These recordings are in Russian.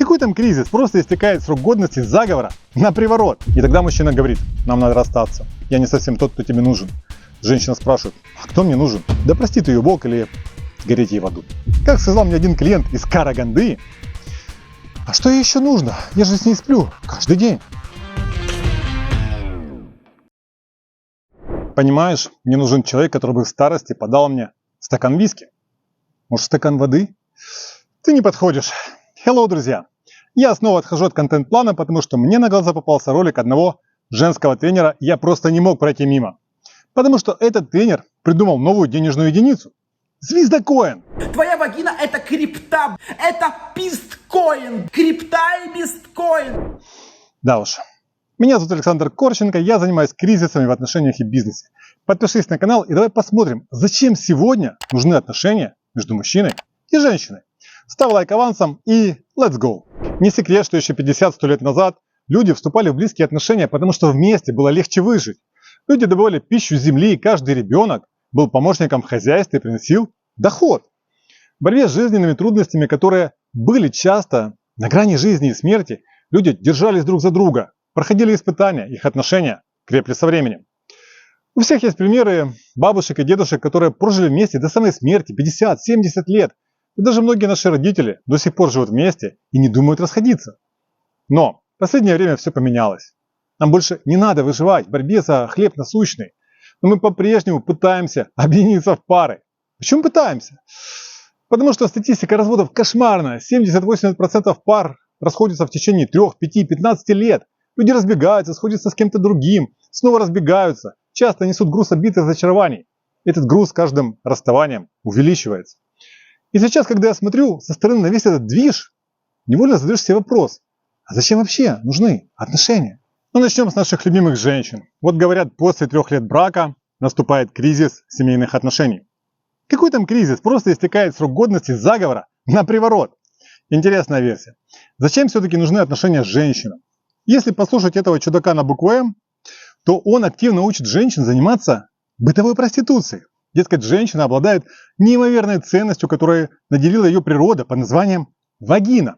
Какой там кризис? Просто истекает срок годности заговора на приворот. И тогда мужчина говорит: нам надо расстаться. Я не совсем тот, кто тебе нужен. Женщина спрашивает: а кто мне нужен? Да простит ее Бог или сгореть ей в аду. Как сказал мне один клиент из Караганды: а что ей еще нужно? Я же с ней сплю каждый день. Понимаешь, мне нужен человек, который бы в старости подал мне стакан виски. Может, стакан воды? Ты не подходишь. Hello, друзья! Я снова отхожу от контент-плана, потому что мне на глаза попался ролик одного женского тренера, и я просто не мог пройти мимо. Потому что этот тренер придумал новую денежную единицу. Звездокоин! Твоя вагина — это крипта, это писткоин, крипта и писткоин. Да уж. Меня зовут Александр Корченко, я занимаюсь кризисами в отношениях и бизнесе. Подпишись на канал и давай посмотрим, зачем сегодня нужны отношения между мужчиной и женщиной. Ставь лайк авансом и let's go! Не секрет, что еще 50-100 лет назад люди вступали в близкие отношения, потому что вместе было легче выжить. Люди добывали пищу с земли, и каждый ребенок был помощником в хозяйстве и приносил доход. В борьбе с жизненными трудностями, которые были часто на грани жизни и смерти, люди держались друг за друга, проходили испытания, их отношения крепли со временем. У всех есть примеры бабушек и дедушек, которые прожили вместе до самой смерти, 50-70 лет. И даже многие наши родители до сих пор живут вместе и не думают расходиться. Но в последнее время все поменялось. Нам больше не надо выживать в борьбе за хлеб насущный. Но мы по-прежнему пытаемся объединиться в пары. Почему пытаемся? Потому что статистика разводов кошмарная. 70-80% пар расходятся в течение 3, 5, 15 лет. Люди разбегаются, сходятся с кем-то другим, снова разбегаются. Часто несут груз обид и разочарований. Этот груз с каждым расставанием увеличивается. И сейчас, когда я смотрю со стороны на весь этот движ, невольно задаешь себе вопрос: а зачем вообще нужны отношения? Ну, начнем с наших любимых женщин. Вот говорят, после 3 лет брака наступает кризис семейных отношений. Какой там кризис? Просто истекает срок годности заговора на приворот. Интересная версия. Зачем все-таки нужны отношения с женщиной? Если послушать этого чудака на букву М, то он активно учит женщин заниматься бытовой проституцией. Дескать, женщина обладает неимоверной ценностью, которой наделила ее природа под названием вагина.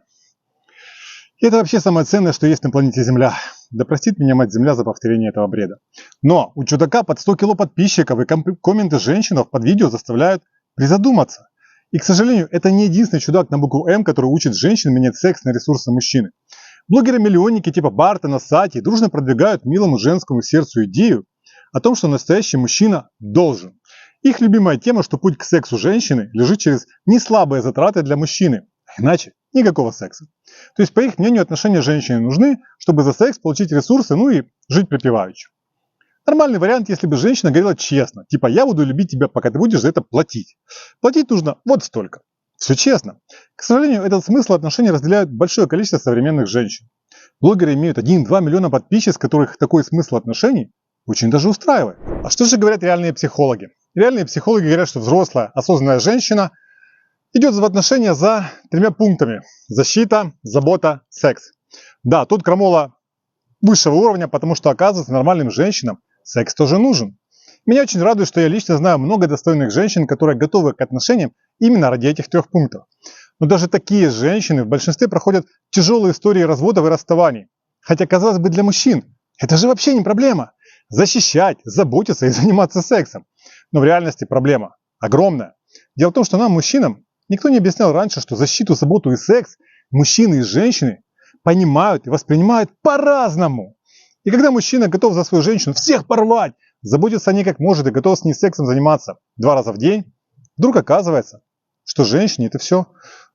И это вообще самое ценное, что есть на планете Земля. Да простит меня мать Земля за повторение этого бреда. Но у чудака под 100 кило подписчиков, и комменты женщин под видео заставляют призадуматься. И, к сожалению, это не единственный чудак на букву М, который учит женщин менять секс на ресурсы мужчины. Блогеры-миллионники типа Бартона, Сати дружно продвигают милому женскому сердцу идею о том, что настоящий мужчина должен. Их любимая тема, что путь к сексу женщины лежит через неслабые затраты для мужчины, а иначе никакого секса. То есть, по их мнению, отношения женщины нужны, чтобы за секс получить ресурсы, ну и жить припеваючи. Нормальный вариант, если бы женщина говорила честно, типа: я буду любить тебя, пока ты будешь за это платить. Платить нужно вот столько. Все честно. К сожалению, этот смысл отношений разделяют большое количество современных женщин. Блогеры имеют 1-2 миллиона подписчиков, которых такой смысл отношений очень даже устраивает. А что же говорят реальные психологи? Реальные психологи говорят, что взрослая, осознанная женщина идет в отношения за 3 пунктами: защита, забота, секс. Да, тут крамола высшего уровня, потому что, оказывается, нормальным женщинам секс тоже нужен. Меня очень радует, что я лично знаю много достойных женщин, которые готовы к отношениям именно ради этих 3 пунктов. Но даже такие женщины в большинстве проходят тяжелые истории разводов и расставаний. Хотя, казалось бы, для мужчин это же вообще не проблема. Защищать, заботиться и заниматься сексом. Но в реальности проблема огромная. Дело в том, что нам, мужчинам, никто не объяснял раньше, что защиту, заботу и секс мужчины и женщины понимают и воспринимают по-разному. И когда мужчина готов за свою женщину всех порвать, заботиться о ней как может и готов с ней сексом заниматься 2 раза в день, вдруг оказывается, что женщине это все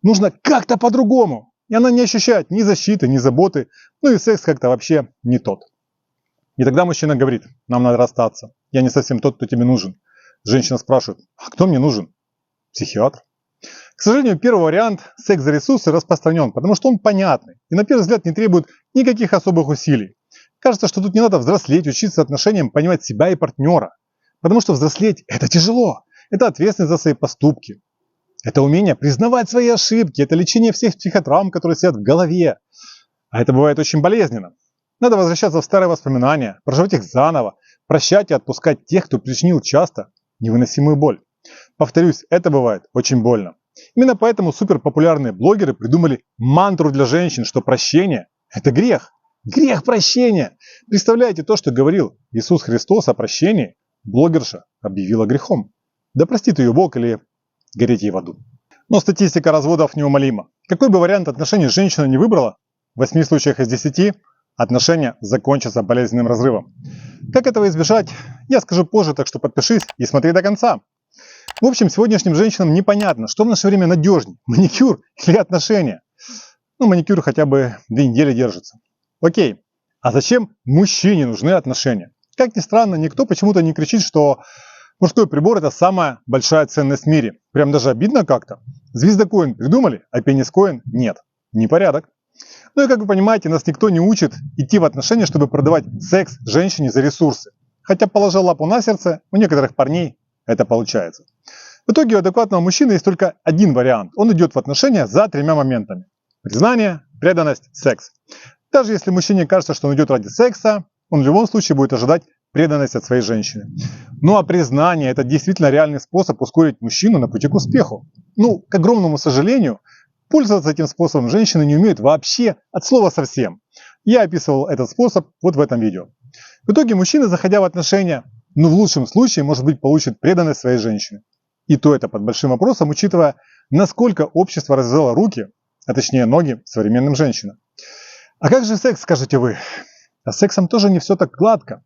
нужно как-то по-другому. И она не ощущает ни защиты, ни заботы, ну и секс как-то вообще не тот. И тогда мужчина говорит: нам надо расстаться. Я не совсем тот, кто тебе нужен. Женщина спрашивает: а кто мне нужен? Психиатр. К сожалению, первый вариант, секс за ресурсы, распространен, потому что он понятный и на первый взгляд не требует никаких особых усилий. Кажется, что тут не надо взрослеть, учиться отношениям, понимать себя и партнера. Потому что взрослеть – это тяжело. Это ответственность за свои поступки. Это умение признавать свои ошибки. Это лечение всех психотравм, которые сидят в голове. А это бывает очень болезненно. Надо возвращаться в старые воспоминания, проживать их заново, прощать и отпускать тех, кто причинил часто невыносимую боль. Повторюсь, это бывает очень больно. Именно поэтому суперпопулярные блогеры придумали мантру для женщин, что прощение – это грех. Грех прощения. Представляете, то, что говорил Иисус Христос о прощении, блогерша объявила грехом. Да простит ее Бог или гореть ей в аду. Но статистика разводов неумолима. Какой бы вариант отношений женщина не выбрала, в 8 случаях из 10 отношения закончатся болезненным разрывом. Как этого избежать, я скажу позже, так что подпишись и смотри до конца. В общем, сегодняшним женщинам непонятно, что в наше время надежнее, маникюр или отношения. Ну, маникюр хотя бы 2 недели держится. Окей, а зачем мужчине нужны отношения? Как ни странно, никто почему-то не кричит, что мужской прибор – это самая большая ценность в мире. Прям даже обидно как-то. Звездокоин придумали, а пенискоин нет. Непорядок. Ну и как вы понимаете, нас никто не учит идти в отношения, чтобы продавать секс женщине за ресурсы. Хотя, положа лапу на сердце, у некоторых парней это получается. В итоге у адекватного мужчины есть только один вариант. Он идет в отношения за 3 моментами. Признание, преданность, секс. Даже если мужчине кажется, что он идет ради секса, он в любом случае будет ожидать преданность от своей женщины. Ну а признание – это действительно реальный способ ускорить мужчину на пути к успеху. Ну, к огромному сожалению, пользоваться этим способом женщины не умеют вообще от слова совсем. Я описывал этот способ вот в этом видео. В итоге мужчина, заходя в отношения, в лучшем случае, может быть, получит преданность своей женщины. И то это под большим вопросом, учитывая, насколько общество развязало руки, а точнее ноги, современным женщинам. А как же секс, скажете вы? А с сексом тоже не все так гладко.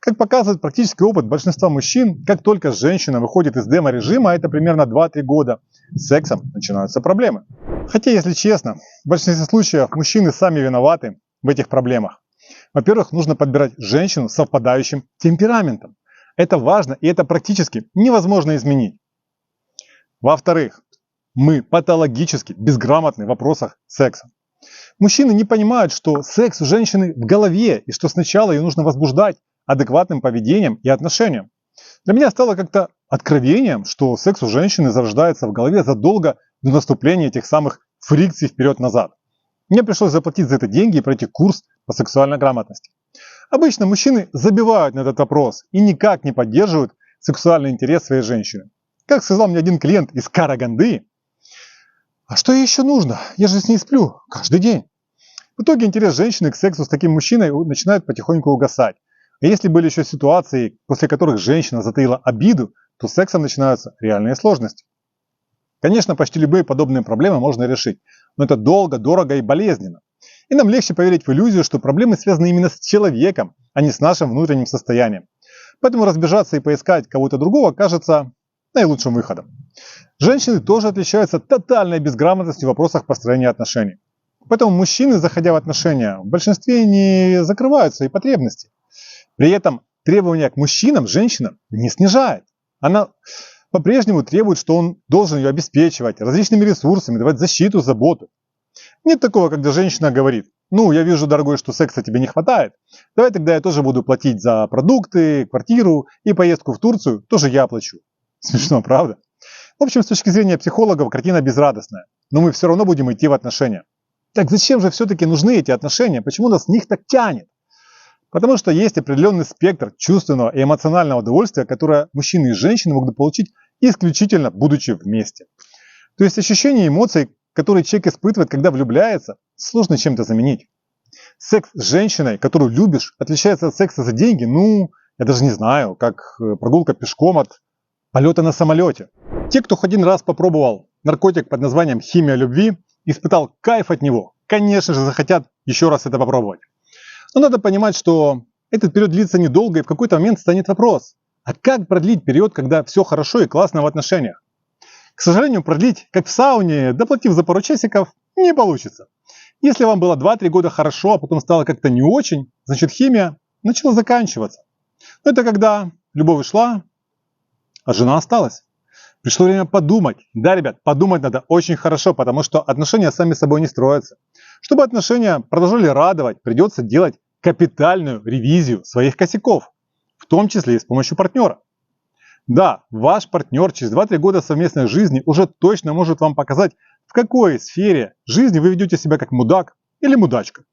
Как показывает практический опыт большинства мужчин, как только женщина выходит из демо-режима, это примерно 2-3 года, с сексом начинаются проблемы. Хотя, если честно, в большинстве случаев мужчины сами виноваты в этих проблемах. Во-первых, нужно подбирать женщину с совпадающим темпераментом. Это важно и это практически невозможно изменить. Во-вторых, мы патологически безграмотны в вопросах секса. Мужчины не понимают, что секс у женщины в голове и что сначала ее нужно возбуждать адекватным поведением и отношением. Для меня стало как-то откровением, что секс у женщины зарождается в голове задолго до наступления этих самых фрикций вперед-назад. Мне пришлось заплатить за это деньги и пройти курс по сексуальной грамотности. Обычно мужчины забивают на этот вопрос и никак не поддерживают сексуальный интерес своей женщины. Как сказал мне один клиент из Караганды, а что ей еще нужно? Я же с ней сплю каждый день. В итоге интерес женщины к сексу с таким мужчиной начинает потихоньку угасать. А если были еще ситуации, после которых женщина затаила обиду, то с сексом начинаются реальные сложности. Конечно, почти любые подобные проблемы можно решить, но это долго, дорого и болезненно. И нам легче поверить в иллюзию, что проблемы связаны именно с человеком, а не с нашим внутренним состоянием. Поэтому разбежаться и поискать кого-то другого кажется наилучшим выходом. Женщины тоже отличаются тотальной безграмотностью в вопросах построения отношений. Поэтому мужчины, заходя в отношения, в большинстве не закрывают свои потребности. При этом требования к мужчинам женщина не снижает. Она по-прежнему требует, что он должен ее обеспечивать различными ресурсами, давать защиту, заботу. Нет такого, когда женщина говорит: ну, я вижу, дорогой, что секса тебе не хватает, давай тогда я тоже буду платить за продукты, квартиру и поездку в Турцию тоже я оплачу. Смешно, правда? В общем, с точки зрения психологов, картина безрадостная, но мы все равно будем идти в отношения. Так зачем же все-таки нужны эти отношения? Почему нас в них так тянет? Потому что есть определенный спектр чувственного и эмоционального удовольствия, которое мужчины и женщины могут получить исключительно будучи вместе. То есть ощущение эмоций, которые человек испытывает, когда влюбляется, сложно чем-то заменить. Секс с женщиной, которую любишь, отличается от секса за деньги, я даже не знаю, как прогулка пешком от полета на самолете. Те, кто хоть один раз попробовал наркотик под названием «химия любви», испытал кайф от него, конечно же, захотят еще раз это попробовать. Но надо понимать, что этот период длится недолго, и в какой-то момент станет вопрос: а как продлить период, когда все хорошо и классно в отношениях? К сожалению, продлить, как в сауне, доплатив за пару часиков, не получится. Если вам было 2-3 года хорошо, а потом стало как-то не очень, значит химия начала заканчиваться. Но это когда любовь ушла, а жена осталась. Пришло время подумать. Да, ребят, подумать надо очень хорошо, потому что отношения сами собой не строятся. Чтобы отношения продолжали радовать, придется делать капитальную ревизию своих косяков, в том числе и с помощью партнера. Да, ваш партнер через 2-3 года совместной жизни уже точно может вам показать, в какой сфере жизни вы ведете себя как мудак или мудачка.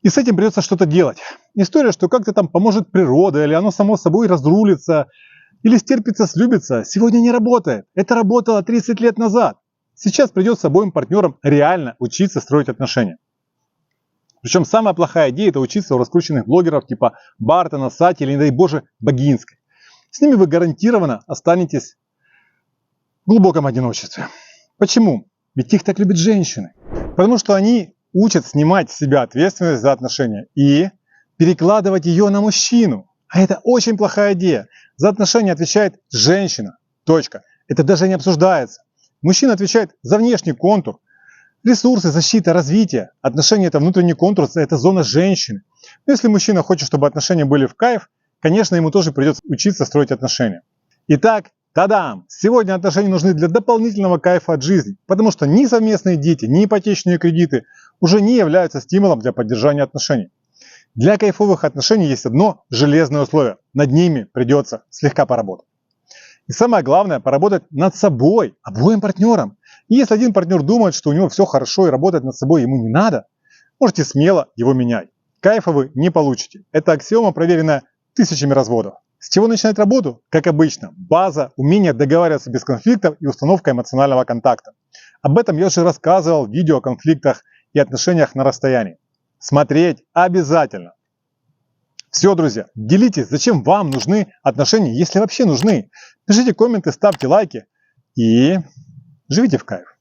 И с этим придется что-то делать. История, что как-то там поможет природа, или оно само собой разрулится, или стерпится, слюбится, сегодня не работает. Это работало 30 лет назад. Сейчас придется обоим партнерам реально учиться строить отношения. Причем самая плохая идея – это учиться у раскрученных блогеров типа Бартона, Сати или, не дай боже, Богинской. С ними вы гарантированно останетесь в глубоком одиночестве. Почему? Ведь их так любят женщины. Потому что они учат снимать с себя ответственность за отношения и перекладывать ее на мужчину. А это очень плохая идея. За отношения отвечает женщина. Точка. Это даже не обсуждается. Мужчина отвечает за внешний контур. Ресурсы, защита, развитие. Отношения – это внутренний контур, это зона женщины. Но если мужчина хочет, чтобы отношения были в кайф, конечно, ему тоже придется учиться строить отношения. Итак, та-дам! Сегодня отношения нужны для дополнительного кайфа от жизни, потому что ни совместные дети, ни ипотечные кредиты уже не являются стимулом для поддержания отношений. Для кайфовых отношений есть одно железное условие. Над ними придется слегка поработать. И самое главное – поработать над собой, обоим партнерам. И если один партнер думает, что у него все хорошо и работать над собой ему не надо, можете смело его менять. Кайфа вы не получите. Это аксиома, проверенная тысячами разводов. С чего начинать работу? Как обычно, база, умение договариваться без конфликтов и установка эмоционального контакта. Об этом я уже рассказывал в видео о конфликтах и отношениях на расстоянии. Смотреть обязательно. Все, друзья, делитесь, зачем вам нужны отношения, если вообще нужны. Пишите комменты, ставьте лайки и живите в кайф.